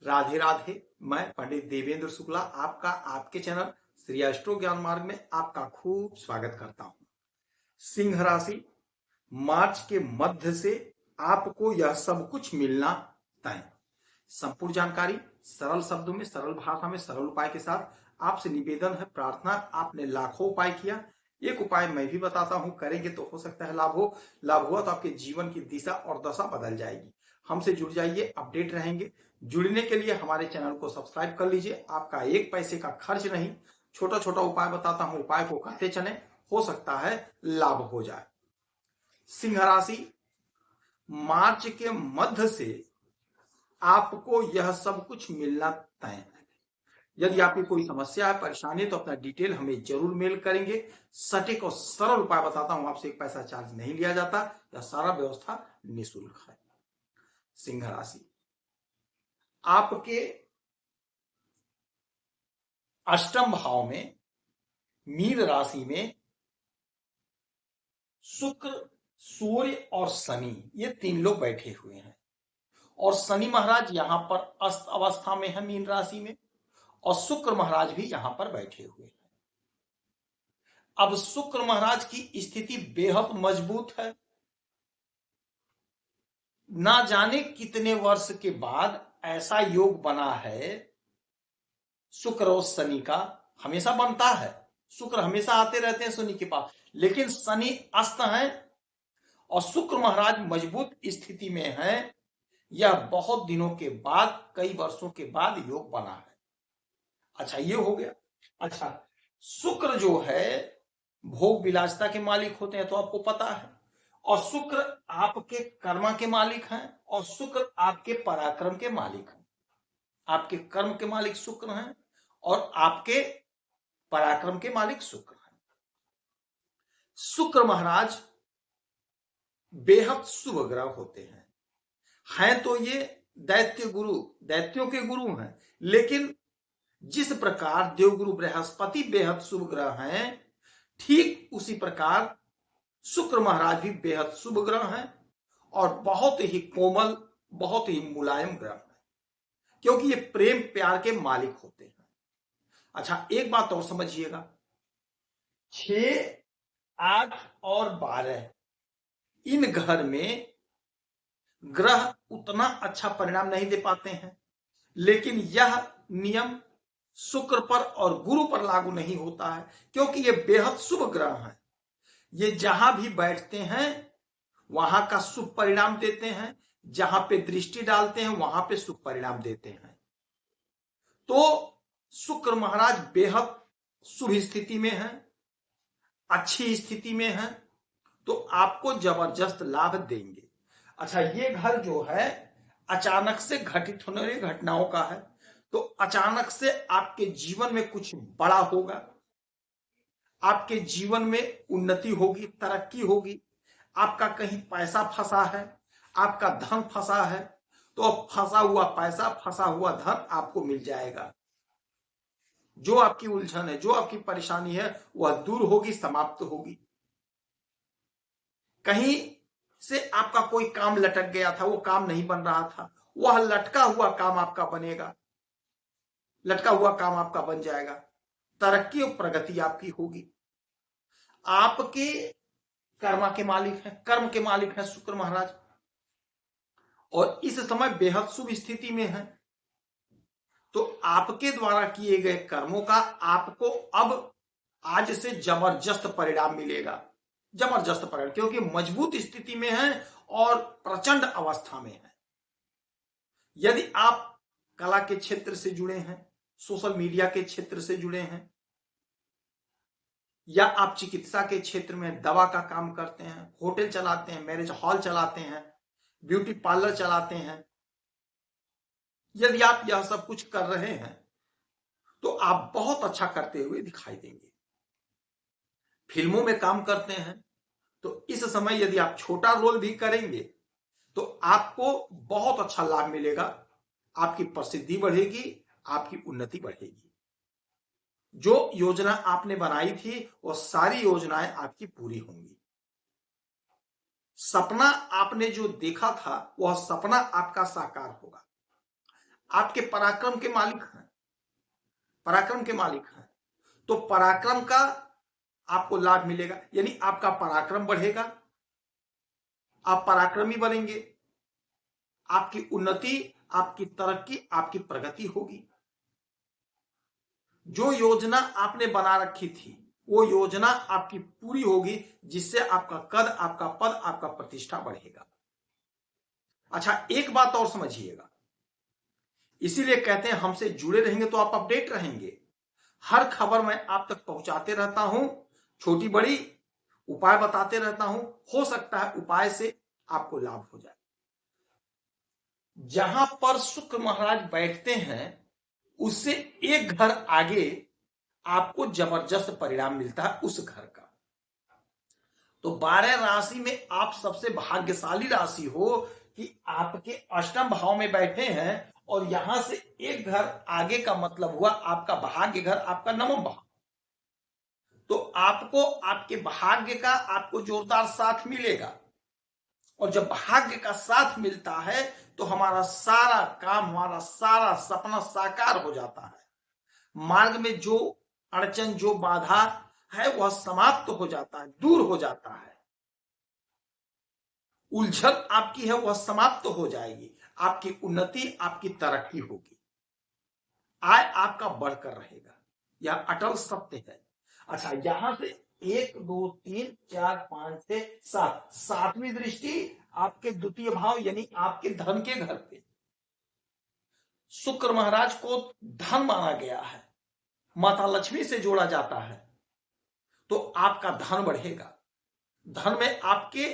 राधे राधे। मैं पंडित देवेंद्र शुक्ला आपका आपके चैनल श्री एस्ट्रो ज्ञान मार्ग में आपका खूब स्वागत करता हूं। सिंह राशि, मार्च के मध्य से आपको यह सब कुछ मिलना तय। संपूर्ण जानकारी सरल शब्दों में, सरल भाषा में, सरल उपाय के साथ आपसे निवेदन है, प्रार्थना। आपने लाखों उपाय किया, एक उपाय मैं भी बताता हूं, करेंगे तो हो सकता है लाभ हो। लाभ हुआ तो आपके जीवन की दिशा और दशा बदल जाएगी। हमसे जुड़ जाइए, अपडेट रहेंगे। जुड़ने के लिए हमारे चैनल को सब्सक्राइब कर लीजिए। आपका एक पैसे का खर्च नहीं, छोटा छोटा उपाय बताता हूं, उपाय को करते चले, हो सकता है लाभ हो जाए। सिंह राशि, मार्च के मध्य से आपको यह सब कुछ मिलना तय है। यदि आपकी कोई समस्या है, परेशानी है, तो अपना डिटेल हमें जरूर मेल करेंगे। सटीक और सरल उपाय बताता हूं, आपसे एक पैसा चार्ज नहीं लिया जाता, यह सारा व्यवस्था निःशुल्क है। सिंह राशि, आपके अष्टम भाव में, मीन राशि में शुक्र, सूर्य और शनि, ये तीन लोग बैठे हुए हैं। और शनि महाराज यहां पर अस्त अवस्था में है मीन राशि में, और शुक्र महाराज भी यहां पर बैठे हुए हैं। अब शुक्र महाराज की स्थिति बेहद मजबूत है। ना जाने कितने वर्ष के बाद ऐसा योग बना है। शुक्र और शनि का हमेशा बनता है, शुक्र हमेशा आते रहते हैं शनि के पास, लेकिन शनि अस्त है और शुक्र महाराज मजबूत स्थिति में है। यह बहुत दिनों के बाद, कई वर्षों के बाद योग बना है। अच्छा, ये हो गया। अच्छा, शुक्र जो है भोग विलासिता के मालिक होते हैं, तो आपको पता है। और शुक्र आपके कर्म के मालिक हैं, और शुक्र आपके पराक्रम के मालिक हैं। आपके कर्म के मालिक शुक्र हैं और आपके पराक्रम के मालिक शुक्र हैं। शुक्र महाराज बेहद शुभ ग्रह होते हैं तो ये दैत्य गुरु, दैत्यों के गुरु हैं। लेकिन जिस प्रकार देवगुरु बृहस्पति बेहद शुभ ग्रह हैं, ठीक उसी प्रकार शुक्र महाराज भी बेहद शुभ ग्रह हैं और बहुत ही कोमल, बहुत ही मुलायम ग्रह है, क्योंकि ये प्रेम प्यार के मालिक होते हैं। अच्छा, एक बात और समझिएगा, 6, 8 और 12 इन घर में ग्रह उतना अच्छा परिणाम नहीं दे पाते हैं, लेकिन यह नियम शुक्र पर और गुरु पर लागू नहीं होता है, क्योंकि ये बेहद शुभ ग्रह हैं। ये जहां भी बैठते हैं वहां का शुभ परिणाम देते हैं, जहां पे दृष्टि डालते हैं वहां पे शुभ परिणाम देते हैं। तो शुक्र महाराज बेहद शुभ स्थिति में है, अच्छी स्थिति में है, तो आपको जबरदस्त लाभ देंगे। अच्छा, ये घर जो है अचानक से घटित होने वाली घटनाओं का है, तो अचानक से आपके जीवन में कुछ बड़ा होगा, आपके जीवन में उन्नति होगी, तरक्की होगी। आपका कहीं पैसा फंसा है, आपका धन फंसा है, तो फंसा हुआ पैसा, फंसा हुआ धन आपको मिल जाएगा। जो आपकी उलझन है, जो आपकी परेशानी है, वह दूर होगी, समाप्त होगी। कहीं से आपका कोई काम लटक गया था, वो काम नहीं बन रहा था, वह लटका हुआ काम आपका बनेगा, लटका हुआ काम आपका बन जाएगा। तरक्की और प्रगति आपकी होगी। आपके कर्म के मालिक हैं, कर्म के मालिक हैं शुक्र महाराज, और इस समय बेहद शुभ स्थिति में है। तो आपके द्वारा किए गए कर्मों का आपको अब आज से जबरदस्त परिणाम मिलेगा, जबरदस्त परिणाम, क्योंकि मजबूत स्थिति में है और प्रचंड अवस्था में है। यदि आप कला के क्षेत्र से जुड़े हैं, सोशल मीडिया के क्षेत्र से जुड़े हैं, या आप चिकित्सा के क्षेत्र में दवा का काम करते हैं, होटल चलाते हैं, मैरिज हॉल चलाते हैं, ब्यूटी पार्लर चलाते हैं, यदि आप यह सब कुछ कर रहे हैं तो आप बहुत अच्छा करते हुए दिखाई देंगे। फिल्मों में काम करते हैं तो इस समय यदि आप छोटा रोल भी करेंगे तो आपको बहुत अच्छा लाभ मिलेगा, आपकी प्रसिद्धि बढ़ेगी, आपकी उन्नति बढ़ेगी। जो योजना आपने बनाई थी वो सारी योजनाएं आपकी पूरी होंगी। सपना आपने जो देखा था वह सपना आपका साकार होगा। आपके पराक्रम के मालिक हैं, पराक्रम के मालिक हैं। तो पराक्रम का आपको लाभ मिलेगा, यानी आपका पराक्रम बढ़ेगा, आप पराक्रमी बनेंगे, आपकी उन्नति, आपकी तरक्की, आपकी प्रगति होगी। जो योजना आपने बना रखी थी वो योजना आपकी पूरी होगी, जिससे आपका कद, आपका पद, आपका प्रतिष्ठा बढ़ेगा। अच्छा, एक बात और समझिएगा, इसीलिए कहते हैं हमसे जुड़े रहेंगे तो आप अपडेट रहेंगे। हर खबर मैं आप तक पहुंचाते रहता हूं, छोटी बड़ी उपाय बताते रहता हूं। हो सकता है उपाय से आपको लाभ हो जाए। जहां पर शुक्र महाराज बैठते हैं उससे एक घर आगे आपको जबरदस्त परिणाम मिलता है उस घर का। तो 12 राशि में आप सबसे भाग्यशाली राशि हो कि आपके अष्टम भाव में बैठे हैं, और यहां से एक घर आगे का मतलब हुआ आपका भाग्य घर, आपका नवम भाव। तो आपको आपके भाग्य का आपको जोरदार साथ मिलेगा, और जब भाग्य का साथ मिलता है तो हमारा सारा काम, हमारा सारा सपना साकार हो जाता है। मार्ग में जो अड़चन, जो बाधा है वह समाप्त हो जाता है, दूर हो जाता है। उलझन आपकी है वह समाप्त हो जाएगी, आपकी उन्नति, आपकी तरक्की होगी, आय आपका बढ़कर रहेगा। यह अटल सत्य है। अच्छा, यहां से 1 2 3 4 5 6 7, सातवीं दृष्टि आपके द्वितीय भाव यानी आपके धन के घर पे। शुक्र महाराज को धन माना गया है, माता लक्ष्मी से जोड़ा जाता है, तो आपका धन बढ़ेगा, धन में आपके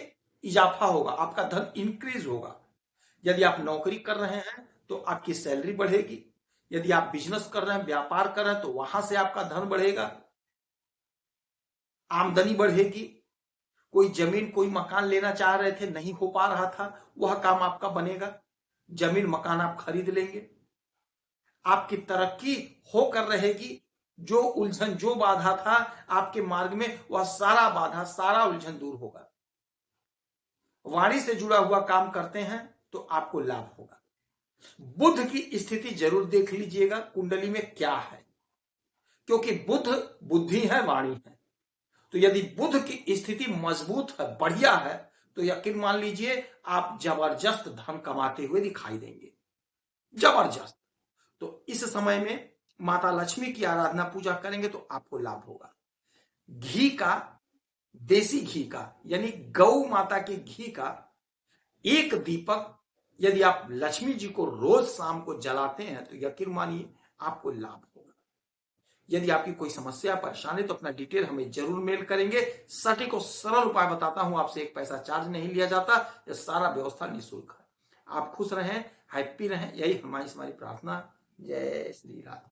इजाफा होगा, आपका धन इंक्रीज होगा। यदि आप नौकरी कर रहे हैं तो आपकी सैलरी बढ़ेगी, यदि आप बिजनेस कर रहे हैं, व्यापार कर रहे हैं, तो वहां से आपका धन बढ़ेगा, आमदनी बढ़ेगी। कोई जमीन, कोई मकान लेना चाह रहे थे, नहीं हो पा रहा था, वह काम आपका बनेगा, जमीन मकान आप खरीद लेंगे, आपकी तरक्की होकर रहेगी। जो उलझन, जो बाधा था आपके मार्ग में, वह सारा बाधा, सारा उलझन दूर होगा। वाणी से जुड़ा हुआ काम करते हैं तो आपको लाभ होगा। बुध की स्थिति जरूर देख लीजिएगा कुंडली में क्या है, क्योंकि बुध बुद्धि है, वाणी है। तो यदि बुध की स्थिति मजबूत है, बढ़िया है, तो यकीन मान लीजिए आप जबरदस्त धन कमाते हुए दिखाई देंगे, जबरदस्त। तो इस समय में माता लक्ष्मी की आराधना पूजा करेंगे तो आपको लाभ होगा। घी का, देसी घी का यानी गौ माता के घी का एक दीपक यदि आप लक्ष्मी जी को रोज शाम को जलाते हैं तो यकीन मानिए आपको लाभ होगा। यदि आपकी कोई समस्या, परेशानी, तो अपना डिटेल हमें जरूर मेल करेंगे। सटीक और सरल उपाय बताता हूं, आपसे एक पैसा चार्ज नहीं लिया जाता, यह सारा व्यवस्था निःशुल्क है। आप खुश रहें, हैप्पी रहें, यही हमारी प्रार्थना। जय श्री राम।